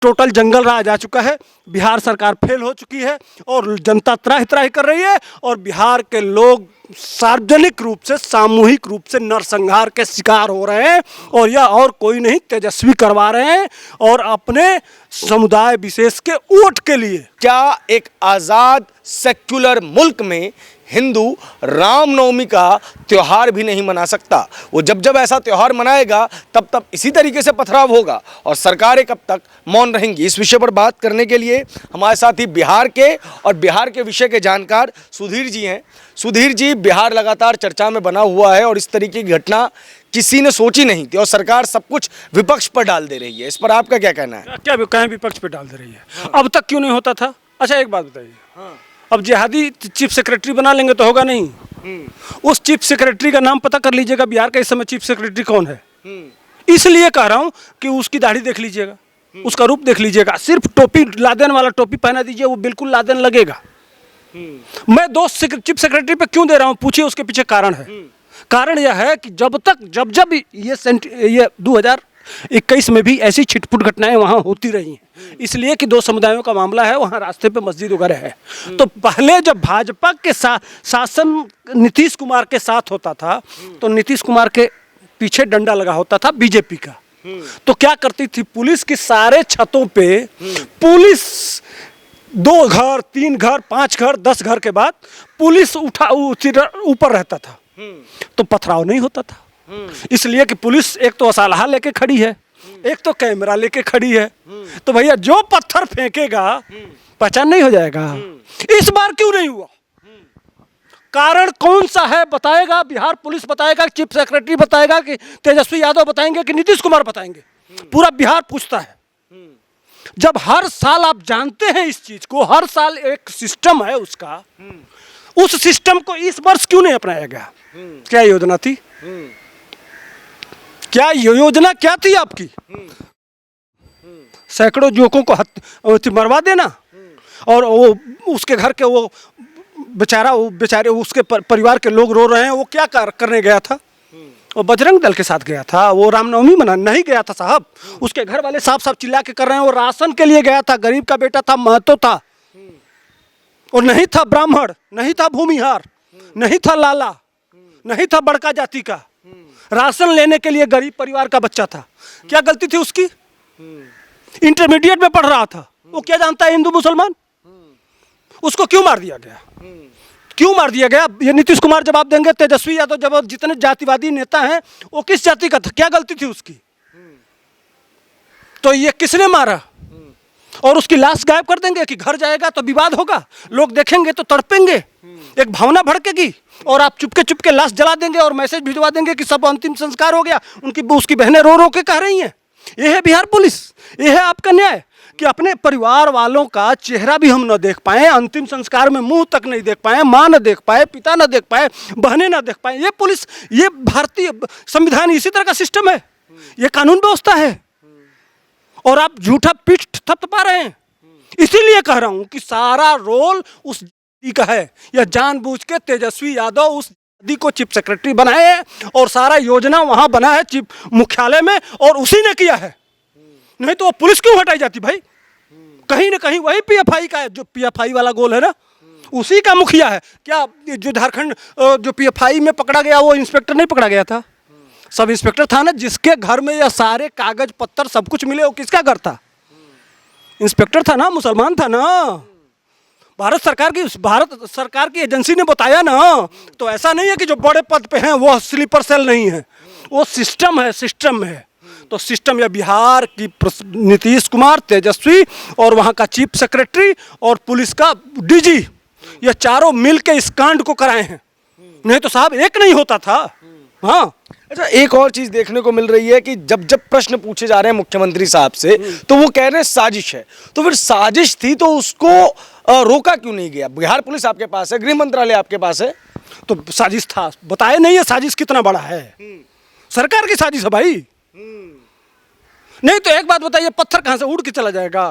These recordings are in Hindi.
टोटल जंगल राज आ चुका है। बिहार सरकार फेल हो चुकी है और जनता त्राहि त्राहि कर रही है और बिहार के लोग सार्वजनिक रूप से, सामूहिक रूप से नरसंहार के शिकार हो रहे हैं और यह और कोई नहीं, तेजस्वी करवा रहे हैं और अपने समुदाय विशेष के वोट के लिए। क्या एक आज़ाद सेक्युलर मुल्क में हिंदू रामनवमी का त्यौहार भी नहीं मना सकता? वो जब जब ऐसा त्यौहार मनाएगा तब तब इसी तरीके से पथराव होगा और सरकारें कब तक मौन रहेंगी? इस विषय पर बात करने के लिए हमारे साथ ही बिहार के और बिहार के विषय के जानकार सुधीर जी हैं। सुधीर जी, बिहार लगातार चर्चा में बना हुआ है और इस तरीके की घटना किसी ने सोची नहीं थी और सरकार सब कुछ विपक्ष पर डाल दे रही है। इस पर आपका क्या कहना है? क्या कहें, विपक्ष पर डाल दे रही है? अब तक क्यों नहीं होता था? अच्छा एक बात बताइए, अब जिहादी चीफ सेक्रेटरी बना लेंगे तो होगा नहीं? उस चीफ सेक्रेटरी का नाम पता कर लीजिएगा, बिहार का इस समय चीफ सेक्रेटरी कौन है। इसलिए कह रहा हूं कि उसकी दाढ़ी देख लीजिएगा, उसका रूप देख लीजिएगा, सिर्फ टोपी, लादेन वाला टोपी पहना दीजिए, वो बिल्कुल लादेन लगेगा। मैं दोस्त चीफ सेक्रेटरी पे क्यों दे रहा हूं, पूछिए, उसके पीछे कारण है। कारण यह है कि जब जब ये 2021 में भी ऐसी छिटपुट घटनाएं वहां होती रही हैं, इसलिए कि दो समुदायों का मामला है, वहां रास्ते पे मस्जिद वगैरह है। तो पहले जब भाजपा के शासन नीतीश कुमार के साथ होता था तो नीतीश कुमार के पीछे डंडा लगा होता था बीजेपी का। तो क्या करती थी, पुलिस की सारे छतों पे पुलिस 2 घर, 3 घर, 5 घर, 10 घर के बाद पुलिस ऊपर रहता था, तो पथराव नहीं होता था। इसलिए कि पुलिस एक तो असलहा लेके खड़ी है, एक तो कैमरा लेके खड़ी है, तो भैया जो पत्थर फेंकेगा पहचान नहीं हो जाएगा। इस बार क्यों नहीं हुआ? कारण कौन सा है बताएगा बिहार पुलिस, बताएगा चीफ सेक्रेटरी, बताएगा कि तेजस्वी यादव बताएंगे कि नीतीश कुमार बताएंगे? पूरा बिहार पूछता है। जब हर साल आप जानते हैं इस चीज को, हर साल एक सिस्टम है उसका, उस सिस्टम को इस वर्ष क्यों नहीं अपनाया गया? क्या योजना थी? क्या योजना क्या थी आपकी? सैकड़ों युवकों को मरवा देना और वो उसके घर के वो बेचारे उसके परिवार के लोग रो रहे हैं। वो क्या करने गया था? वो बजरंग दल के साथ गया था, वो रामनवमी मनाने नहीं गया था साहब। उसके घर वाले साफ साफ चिल्ला के कर रहे हैं वो राशन के लिए गया था, गरीब का बेटा था, महतो था और नहीं था ब्राह्मण, नहीं था भूमिहार, नहीं था लाला, नहीं था बड़का जाति का, राशन लेने के लिए गरीब परिवार का बच्चा था। क्या गलती थी उसकी? इंटरमीडिएट में पढ़ रहा था, वो क्या जानता है हिंदू मुसलमान? उसको क्यों मार दिया गया? क्यों मार दिया गया? ये नीतीश कुमार जवाब देंगे, तेजस्वी यादव जब जितने जातिवादी नेता हैं वो किस जाति का था? क्या गलती थी उसकी? तो ये किसने मारा? और उसकी लाश गायब कर देंगे कि घर जाएगा तो विवाद होगा, लोग देखेंगे तो तड़पेंगे, एक भावना भड़केगी और आप चुपके चुपके लाश जला देंगे और मैसेज भिजवा देंगे कि सब अंतिम संस्कार हो गया। उसकी बहनें रो रो के कह रही हैं। यह है बिहार पुलिस, यह है आपका न्याय कि अपने परिवार वालों का चेहरा भी हम न देख पाए, अंतिम संस्कार में मुंह तक नहीं देख पाए, माँ न देख पाए, पिता न देख पाए, बहनें न देख पाए। ये पुलिस, ये भारतीय संविधान इसी तरह का सिस्टम है, ये कानून व्यवस्था है और आप झूठा पीठ थपथपा रहे हैं। इसीलिए कह रहा हूं कि सारा रोल उस का है, यह जानबूझ के तेजस्वी यादव उस को चीफ सेक्रेटरी बनाए हैं और सारा योजना वहां बना है चीफ मुख्यालय में और उसी ने किया है। नहीं तो वो पुलिस क्यों हटाई जाती भाई? कहीं ना कहीं वही पीएफआई का है, जो पीएफआई वाला गोल है ना, उसी का मुखिया है। क्या जो झारखंड जो पीएफआई में पकड़ा गया वो इंस्पेक्टर नहीं पकड़ा गया था? सब इंस्पेक्टर था ना, जिसके घर में यह सारे कागज पत्तर सब कुछ मिले, वो किसका घर था? इंस्पेक्टर था ना, मुसलमान था ना। भारत सरकार की एजेंसी ने बताया ना। तो ऐसा नहीं है कि जो बड़े पद पे हैं वो स्लीपर सेल नहीं है, वो सिस्टम है, सिस्टम है। तो सिस्टम या बिहार की नीतीश कुमार, तेजस्वी और वहाँ का चीफ सेक्रेटरी और पुलिस का डीजी, ये चारों मिल के इस कांड को कराए हैं। नहीं तो साहब एक नहीं होता था। हाँ, अच्छा, एक और चीज देखने को मिल रही है कि जब जब प्रश्न पूछे जा रहे हैं मुख्यमंत्री साहब से तो वो कह रहे हैं साजिश है। तो फिर साजिश थी तो उसको रोका क्यों नहीं गया? बिहार पुलिस आपके पास है, गृह मंत्रालय आपके पास है, तो साजिश था, बताए नहीं है साजिश कितना बड़ा है। सरकार की साजिश है भाई। नहीं तो एक बात बताइए, पत्थर कहां से उड़ के चला जाएगा?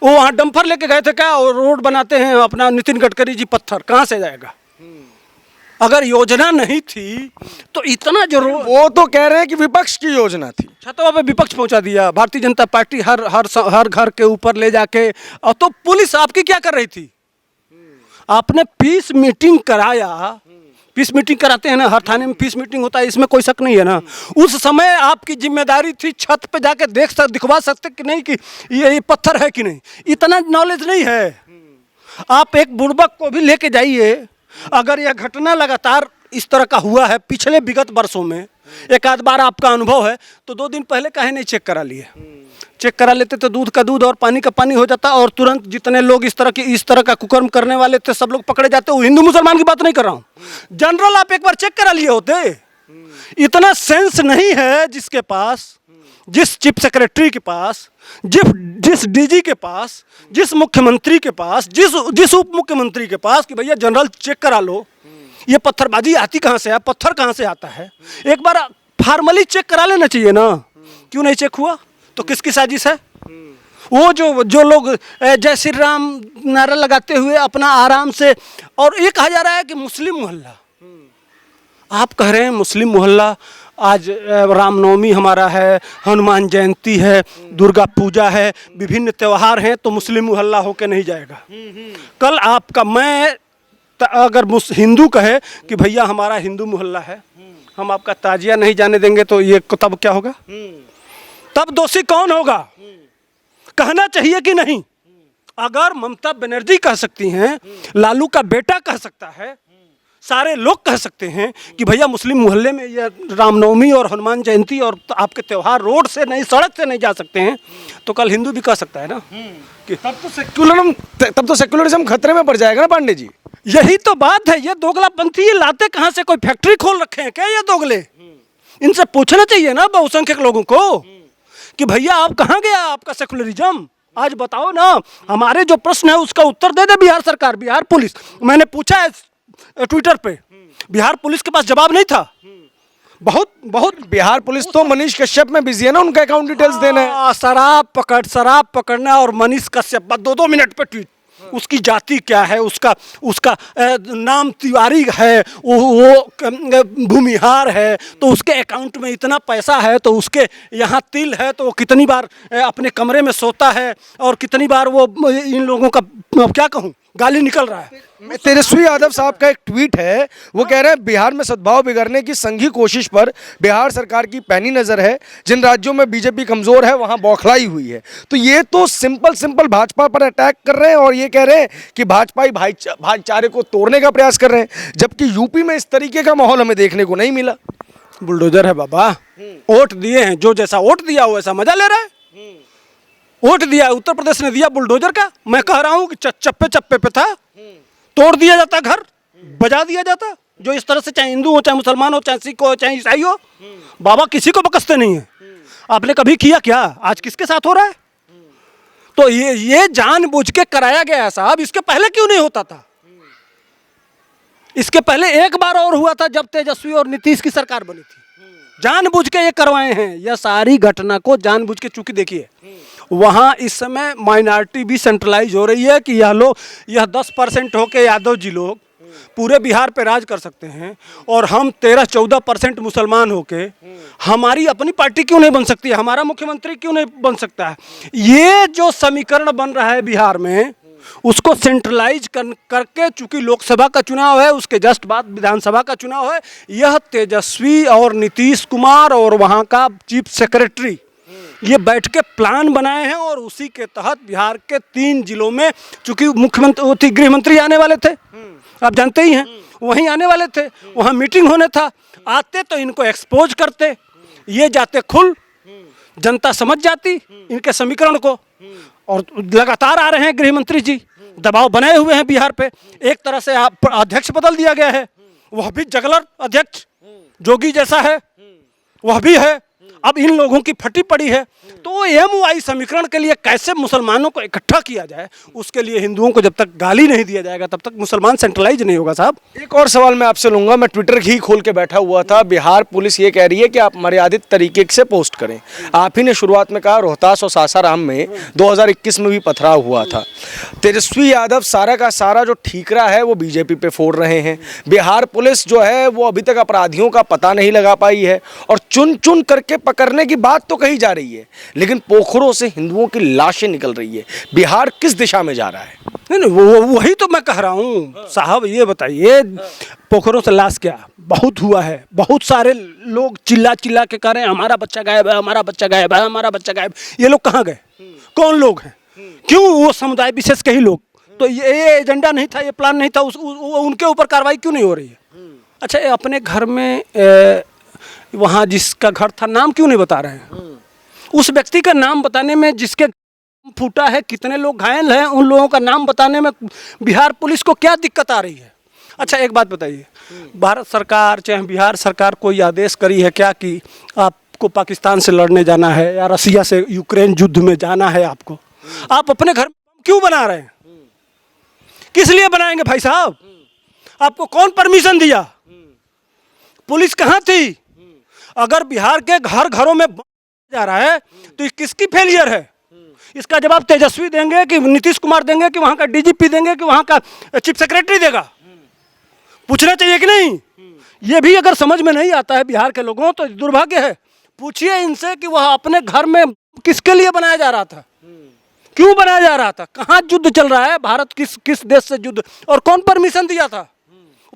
वो वहां डंपर लेके गए थे क्या? और रोड बनाते हैं अपना नितिन गडकरी जी, पत्थर कहां से जाएगा? अगर योजना नहीं थी तो इतना जरूर वो तो कह रहे हैं कि विपक्ष की योजना थी। छतवा पे विपक्ष पहुंचा दिया भारतीय जनता पार्टी, हर घर के ऊपर ले जाके। और तो पुलिस आपकी क्या कर रही थी? आपने पीस मीटिंग कराया, पीस मीटिंग कराते हैं ना, हर थाने में पीस मीटिंग होता है, इसमें कोई शक नहीं है ना। उस समय आपकी जिम्मेदारी थी छत पे जाके दिखवा सकते कि नहीं कि ये पत्थर है कि नहीं। इतना नॉलेज नहीं है। आप एक बुड़बक को भी लेके जाइए, अगर यह घटना लगातार इस तरह का हुआ है पिछले विगत वर्षों में, एक आध बार आपका अनुभव है, तो 2 दिन पहले काहे नहीं चेक करा लिए? चेक करा लेते तो दूध का दूध और पानी का पानी हो जाता, और तुरंत जितने लोग इस तरह का कुकर्म करने वाले थे सब लोग पकड़े जाते। वो हिंदू मुसलमान की बात नहीं कर रहा हूँ, जनरल आप एक बार चेक करा लिए होते। इतना सेंस नहीं है जिसके पास, जिस चीफ सेक्रेटरी के पास, जिस डीजी के पास, जिस मुख्यमंत्री के पास, जिस उप मुख्यमंत्री के पास कि भैया जनरल चेक करा लो, ये पत्थरबाजी आती कहाँ से है, पत्थर कहाँ से आता है। एक बार फॉर्मली चेक करा लेना चाहिए ना। क्यों नहीं चेक हुआ? तो किसकी साजिश है? वो जो लोग जय श्री राम नारा लगाते हुए अपना आराम से, और ये कहा जा रहा है कि मुस्लिम मोहल्ला, आप कह रहे हैं मुस्लिम मोहल्ला, आज रामनवमी हमारा है, हनुमान जयंती है, दुर्गा पूजा है, विभिन्न त्यौहार हैं, तो मुस्लिम मोहल्ला होके नहीं जाएगा। कल आपका अगर हिंदू कहे कि भैया हमारा हिंदू मोहल्ला है, हम आपका ताजिया नहीं जाने देंगे, तो ये तब क्या होगा? तब दोषी कौन होगा? कहना चाहिए कि नहीं? अगर ममता बनर्जी कह सकती हैं, लालू का बेटा कह सकता है, सारे लोग कह सकते हैं कि भैया मुस्लिम मोहल्ले में ये रामनवमी और हनुमान जयंती और आपके त्यौहार रोड से नहीं, सड़क से नहीं जा सकते हैं, तो कल हिंदू भी कह सकता है ना कि तब तो सेक्युलरिज्म खतरे में पड़ जाएगा ना पांडे जी। यही तो बात है। ये दोगलापंथी ये लाते कहाँ से? कोई फैक्ट्री खोल रखे हैं क्या ये दोगले? इनसे पूछना चाहिए ना बहुसंख्यक लोगों को कि भैया आप कहाँ गया आपका सेक्युलरिज्म? आज बताओ ना। हमारे जो प्रश्न है उसका उत्तर दे दे बिहार सरकार, बिहार पुलिस। मैंने पूछा है ट्विटर पे, बिहार पुलिस के पास जवाब नहीं था। बहुत बिहार पुलिस तो मनीष कश्यप में बिजी है ना, उनका अकाउंट डिटेल्स देना है। शराब पकड़ना और मनीष कश्यप 2-2 मिनट पे ट्वीट। उसकी जाति क्या है, उसका नाम तिवारी है, वो भूमिहार है, तो उसके अकाउंट में इतना पैसा है, तो उसके यहाँ तिल है, तो वो कितनी बार अपने कमरे में सोता है, और कितनी बार वो इन लोगों का क्या कहूँ गाली निकल रहा है। तेजस्वी यादव साहब का एक ट्वीट है, वो कह रहे हैं बिहार में सद्भाव बिगड़ने की संघी कोशिश पर बिहार सरकार की पैनी नजर है, जिन राज्यों में बीजेपी कमजोर है वहां बौखलाई हुई है। तो ये तो सिंपल भाजपा पर अटैक कर रहे हैं, और ये कह रहे हैं कि भाजपाई भाईचारे को तोड़ने का प्रयास कर रहे हैं, जबकि यूपी में इस तरीके का माहौल हमें देखने को नहीं मिला। बुलडोजर है बाबा, वोट दिए हैं, जो जैसा वोट दिया वो ऐसा मजा ले रहा है। वोट दिया उत्तर प्रदेश ने दिया बुलडोजर का। मैं कह रहा हूँ कि चप्पे पे था, तोड़ दिया जाता, घर बजा दिया जाता। जो इस तरह से चाहे हिंदू हो, चाहे मुसलमान हो, चाहे सिख हो, चाहे ईसाई हो, बाबा किसी को बकसते नहीं है। आपने कभी किया क्या? आज किसके साथ हो रहा है? तो ये जानबूझ के कराया गया है साहब। इसके पहले क्यों नहीं होता था? इसके पहले एक बार और हुआ था जब तेजस्वी और नीतीश की सरकार बनी थी। जानबूझ के ये करवाए हैं। यह सारी घटना को जानबूझ के, चूंकि देखिए वहाँ इस समय माइनॉरिटी भी सेंट्रलाइज हो रही है कि यह 10% होके यादव जी लोग पूरे बिहार पे राज कर सकते हैं, और हम 13-14% मुसलमान होके हमारी अपनी पार्टी क्यों नहीं बन सकती है, हमारा मुख्यमंत्री क्यों नहीं बन सकता है। ये जो समीकरण बन रहा है बिहार में, उसको सेंट्रलाइज करके, चूंकि लोकसभा का चुनाव है, उसके जस्ट बाद विधानसभा का चुनाव है, यह तेजस्वी और नीतीश कुमार और वहाँ का चीफ सेक्रेटरी ये बैठ के प्लान बनाए हैं, और उसी के तहत बिहार के 3 जिलों में, चूंकि मुख्यमंत्री गृह मंत्री आने वाले थे, आप जानते ही हैं, वहीं आने वाले थे, वहाँ मीटिंग होने था। आते तो इनको एक्सपोज करते, ये जाते खुल, जनता समझ जाती इनके समीकरण को। और लगातार आ रहे हैं गृह मंत्री जी, दबाव बनाए हुए हैं बिहार पे। एक तरह से अध्यक्ष बदल दिया गया है, वह भी जगलर अध्यक्ष जोगी जैसा है, वह भी है, अब इन लोगों की फटी पड़ी है, तो MOI समीकरण के लिए कैसे मुसलमानों को इकट्ठा किया जाए, उसके लिए हिंदुओं को जब तक गाली नहीं दिया जाएगा तब तक मुसलमान सेंट्रलाइज नहीं होगा साहब। एक और सवाल मैं आपसे लूंगा। मैं ट्विटर ही खोल के बैठा हुआ था, बिहार पुलिस ये कह रही है कि आप मर्यादित तरीके से पोस्ट करें। आप ही ने शुरुआत में कहा रोहतास और सासाराम में 2021 में भी पथराव हुआ था। तेजस्वी यादव सारा का सारा जो ठीकरा है वो बीजेपी पे फोड़ रहे हैं। बिहार पुलिस जो है वो अभी तक अपराधियों का पता नहीं लगा पाई है और चुन चुन करके पकड़ने की बात तो कही जा रही है, लेकिन पोखरों से हिंदुओं की लाशें निकल रही है। बिहार किस दिशा में जा रहा है? नहीं, वही तो मैं कह रहा हूँ साहब। ये बताइए, पोखरों से लाश क्या बहुत हुआ है। बहुत सारे लोग चिल्ला चिल्ला के कह रहे हैं हमारा बच्चा गायब है, हमारा बच्चा गायब है, हमारा बच्चा गायब। ये लोग कहाँ गए? कौन लोग हैं? क्यों वो समुदाय विशेष के ही लोग? तो ये एजेंडा नहीं था, ये प्लान नहीं था, उनके ऊपर कार्रवाई क्यों नहीं हो रही है? अच्छा, ये अपने घर में वहाँ जिसका घर था नाम क्यों नहीं बता रहे हैं? उस व्यक्ति का नाम बताने में, जिसके फूटा है, कितने लोग घायल हैं, उन लोगों का नाम बताने में बिहार पुलिस को क्या दिक्कत आ रही है? अच्छा, एक बात बताइए, भारत सरकार चाहे बिहार सरकार कोई आदेश करी है क्या कि आपको पाकिस्तान से लड़ने जाना है या रसिया से यूक्रेन युद्ध में जाना है? आपको आप अपने घर क्यों बना रहे हैं? किस लिए बनाएंगे भाई साहब? आपको कौन परमिशन दिया? पुलिस कहाँ थी? अगर बिहार के घरों में जा रहा है तो ये किसकी फेलियर है? इसका जवाब तेजस्वी देंगे कि नीतीश कुमार देंगे कि वहाँ का DGP देंगे कि वहाँ का चीफ सेक्रेटरी देगा? पूछना चाहिए कि नहीं? ये भी अगर समझ में नहीं आता है बिहार के लोगों तो दुर्भाग्य है। पूछिए इनसे कि वह अपने घर में किसके लिए बनाया जा रहा था, क्यों बनाया जा रहा था, कहाँ युद्ध चल रहा है, भारत किस देश से युद्ध, और कौन परमिशन दिया था?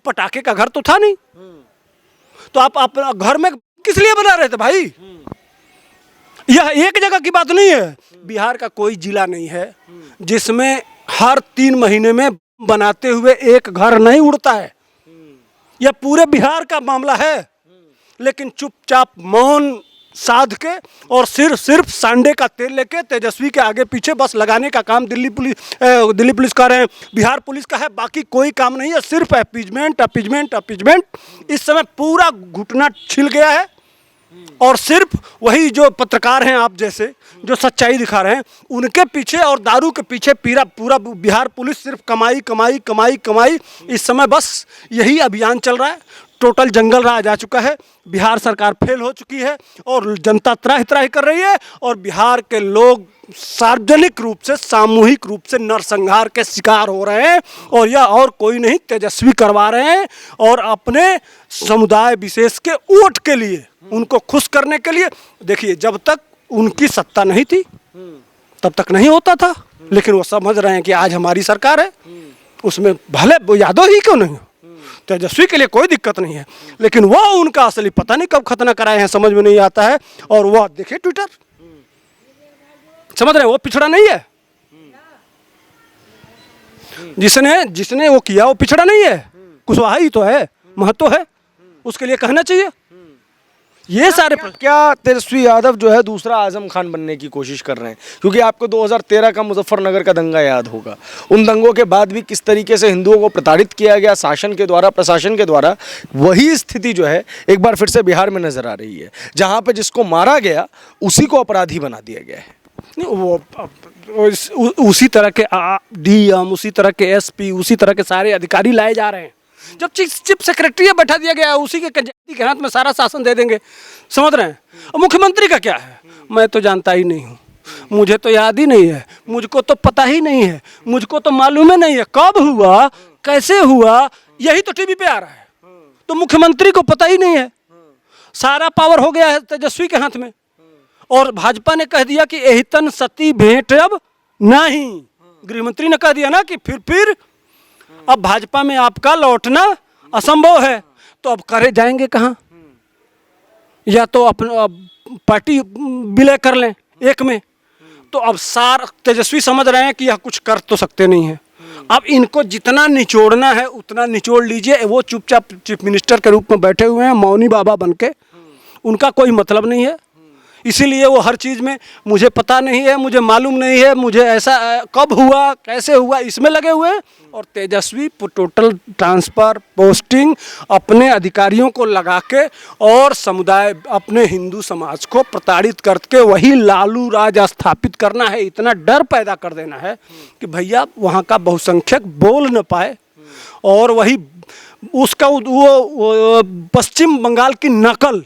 पटाखे का घर तो था नहीं, तो आप अपना घर में किस लिए बना रहे थे भाई? यह एक जगह की बात नहीं है। बिहार का कोई जिला नहीं है जिसमें हर 3 महीने में बनाते हुए एक घर नहीं उड़ता है। यह पूरे बिहार का मामला है, लेकिन चुपचाप मौन साध के और सिर्फ सांडे का तेल लेके तेजस्वी के आगे पीछे बस लगाने का काम दिल्ली पुलिस कर रहे हैं, बिहार पुलिस का है। बाकी कोई काम नहीं है, सिर्फ अपीजमेंट। इस समय पूरा घुटना छिल गया है और सिर्फ वही जो पत्रकार हैं आप जैसे जो सच्चाई दिखा रहे हैं उनके पीछे और दारू के पीछे पूरा बिहार पुलिस सिर्फ कमाई। इस समय बस यही अभियान चल रहा है। टोटल जंगल राज आ चुका है, बिहार सरकार फेल हो चुकी है और जनता त्राही त्राही कर रही है और बिहार के लोग सार्वजनिक रूप से, सामूहिक रूप से नरसंहार के शिकार हो रहे हैं। और यह और कोई नहीं, तेजस्वी करवा रहे हैं और अपने समुदाय विशेष के वोट के लिए, उनको खुश करने के लिए। देखिए, जब तक उनकी सत्ता नहीं थी तब तक नहीं होता था, लेकिन वो समझ रहे हैं कि आज हमारी सरकार है, उसमें भले वो यादव ही क्यों नहीं हो, तेजस्वी के लिए कोई दिक्कत नहीं है, लेकिन वो उनका असली पता नहीं कब खतना कराए हैं, समझ में नहीं आता है। और वह देखिए ट्विटर, समझ रहे हैं, वो पिछड़ा नहीं है। जिसने वो किया वो पिछड़ा नहीं है, कुशवाहा ही तो है, महत्व है, उसके लिए कहना चाहिए। ये सारे क्या तेजस्वी यादव जो है दूसरा आजम खान बनने की कोशिश कर रहे हैं? क्योंकि आपको 2013 का मुजफ्फरनगर का दंगा याद होगा। उन दंगों के बाद भी किस तरीके से हिंदुओं को प्रताड़ित किया गया शासन के द्वारा, प्रशासन के द्वारा। वही स्थिति जो है एक बार फिर से बिहार में नजर आ रही है, जहाँ पे जिसको मारा गया उसी को अपराधी बना दिया गया है। वो उसी तरह के DM, उसी तरह के SP, उसी तरह के सारे अधिकारी लाए जा रहे हैं। जब चीफ सेक्रेटरी बैठा दिया गया, उसी के हाथ में सारा शासन दे देंगे, समझ रहे हैं। और मुख्यमंत्री का क्या है, मैं तो जानता ही नहीं हूँ, मुझे तो याद ही नहीं है, मुझको तो पता ही नहीं है, मुझको तो मालूम ही नहीं है कब हुआ, कैसे हुआ, यही तो टीवी पे आ रहा है। तो मुख्यमंत्री को पता ही नहीं है, सारा पावर हो गया है तेजस्वी के हाथ में। और भाजपा ने कह दिया कि एहितन सती भेंट अब नहीं, गृहमंत्री ने कह दिया ना कि फिर अब भाजपा में आपका लौटना असंभव है। तो अब करे जाएंगे कहाँ? या तो अपना पार्टी विलय कर लें एक में। तो अब तेजस्वी समझ रहे हैं कि यह कुछ कर तो सकते नहीं है। अब इनको जितना निचोड़ना है उतना निचोड़ लीजिए। वो चुपचाप चीफ मिनिस्टर के रूप में बैठे हुए हैं, मौनी बाबा बनके, उनका कोई मतलब नहीं है। इसीलिए वो हर चीज़ में मुझे पता नहीं है, मुझे मालूम नहीं है, मुझे ऐसा कब हुआ कैसे हुआ इसमें लगे हुए हैं। और तेजस्वी टोटल ट्रांसफ़र पोस्टिंग अपने अधिकारियों को लगा के और समुदाय अपने हिंदू समाज को प्रताड़ित करके वही लालू राज स्थापित करना है। इतना डर पैदा कर देना है कि भैया वहाँ का बहुसंख्यक बोल न पाए। और वही उसका वो पश्चिम बंगाल की नकल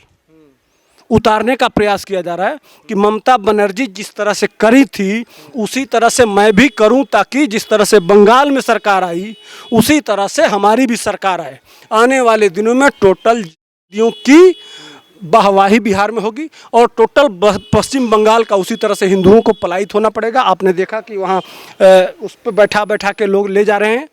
उतारने का प्रयास किया जा रहा है कि ममता बनर्जी जिस तरह से करी थी उसी तरह से मैं भी करूं, ताकि जिस तरह से बंगाल में सरकार आई उसी तरह से हमारी भी सरकार आए। आने वाले दिनों में टोटल की वाहवाही बिहार में होगी और टोटल पश्चिम बंगाल का उसी तरह से हिंदुओं को पलायित होना पड़ेगा। आपने देखा कि वहाँ उस पर बैठा के लोग ले जा रहे हैं।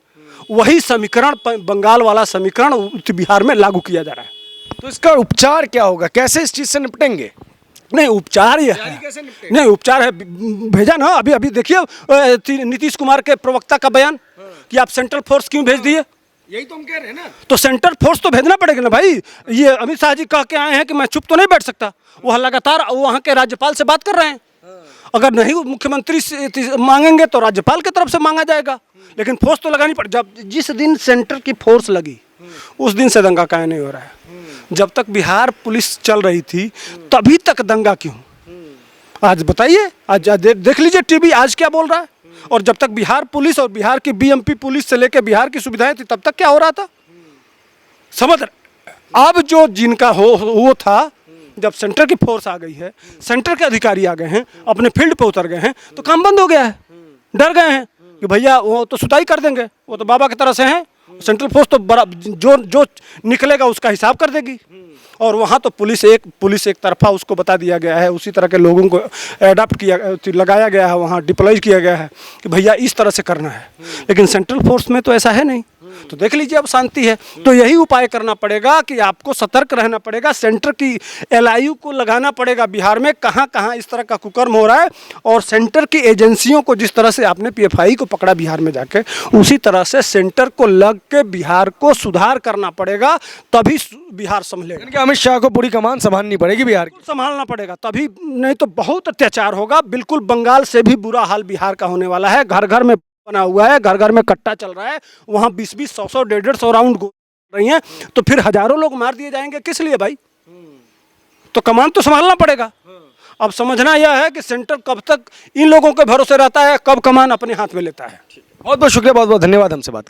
वही समीकरण बंगाल वाला समीकरण बिहार में लागू किया जा रहा है। तो इसका उपचार क्या होगा, कैसे इस चीज से निपटेंगे? नहीं उपचार ये है, नहीं उपचार है भेजा ना। अभी देखिए नीतीश कुमार के प्रवक्ता का बयान कि आप सेंट्रल फोर्स क्यों भेज दिए। यही तो हम कह रहे हैं ना। तो सेंट्रल फोर्स तो भेजना पड़ेगा ना भाई। ये अमित शाह जी कह के आए हैं कि मैं चुप तो नहीं बैठ सकता। वो लगातार वहाँ के राज्यपाल से बात कर रहे हैं। अगर नहीं मुख्यमंत्री से मांगेंगे तो राज्यपाल की तरफ से मांगा जाएगा, लेकिन फोर्स तो लगानी पड़ेगी। जब जिस दिन सेंटर की फोर्स लगी उस दिन से दंगा काहे नहीं हो रहा है। जब तक बिहार पुलिस चल रही थी तभी तक दंगा क्यों? आज बताइए, आज देख लीजिए टीवी आज क्या बोल रहा है। और जब तक बिहार पुलिस और बिहार की बीएमपी पुलिस से लेकर बिहार की सुविधाएं थी तब तक क्या हो रहा था समझ। अब जो जिनका वो था, जब सेंटर की फोर्स आ गई है, सेंटर के अधिकारी आ गए हैं, अपने फील्ड पे उतर गए हैं, तो काम बंद हो गया है। डर गए हैं कि भैया वो तो सुताई कर देंगे, वो तो बाबा की तरह से हैं। सेंट्रल फोर्स तो बड़ा जो निकलेगा उसका हिसाब कर देगी। और वहाँ तो पुलिस एक तरफा उसको बता दिया गया है, उसी तरह के लोगों को अडॉप्ट किया लगाया गया है, वहाँ डिप्लॉय किया गया है कि भैया इस तरह से करना है। लेकिन सेंट्रल फोर्स में तो ऐसा है नहीं। तो देख लीजिए अब शांति है। तो यही उपाय करना पड़ेगा कि आपको सतर्क रहना पड़ेगा। सेंटर की LIU को लगाना पड़ेगा बिहार में, कहाँ कहाँ इस तरह का कुकर्म हो रहा है। और सेंटर की एजेंसियों को जिस तरह से आपने PFI को पकड़ा बिहार में जाके, उसी तरह से सेंटर को लग के बिहार को सुधार करना पड़ेगा, तभी बिहार संभलेगा। अमित शाह को पूरी कमान संभालनी पड़ेगी बिहार की, संभालना पड़ेगा तभी, नहीं तो बहुत अत्याचार होगा। बिल्कुल बंगाल से भी बुरा हाल बिहार का होने वाला है। घर घर में बना हुआ है, घर घर में कट्टा चल रहा है, वहाँ 20-20, 100-100, 150-100 राउंड go रही हैं, तो फिर हजारों लोग मार दिए जाएंगे किस लिए भाई? तो कमान तो संभालना पड़ेगा। अब समझना यह है कि सेंटर कब तक इन लोगों के भरोसे रहता है, कब कमान अपने हाथ में लेता है। बहुत बहुत शुक्रिया, बहुत बहुत धन्यवाद हमसे बात करने के लिए।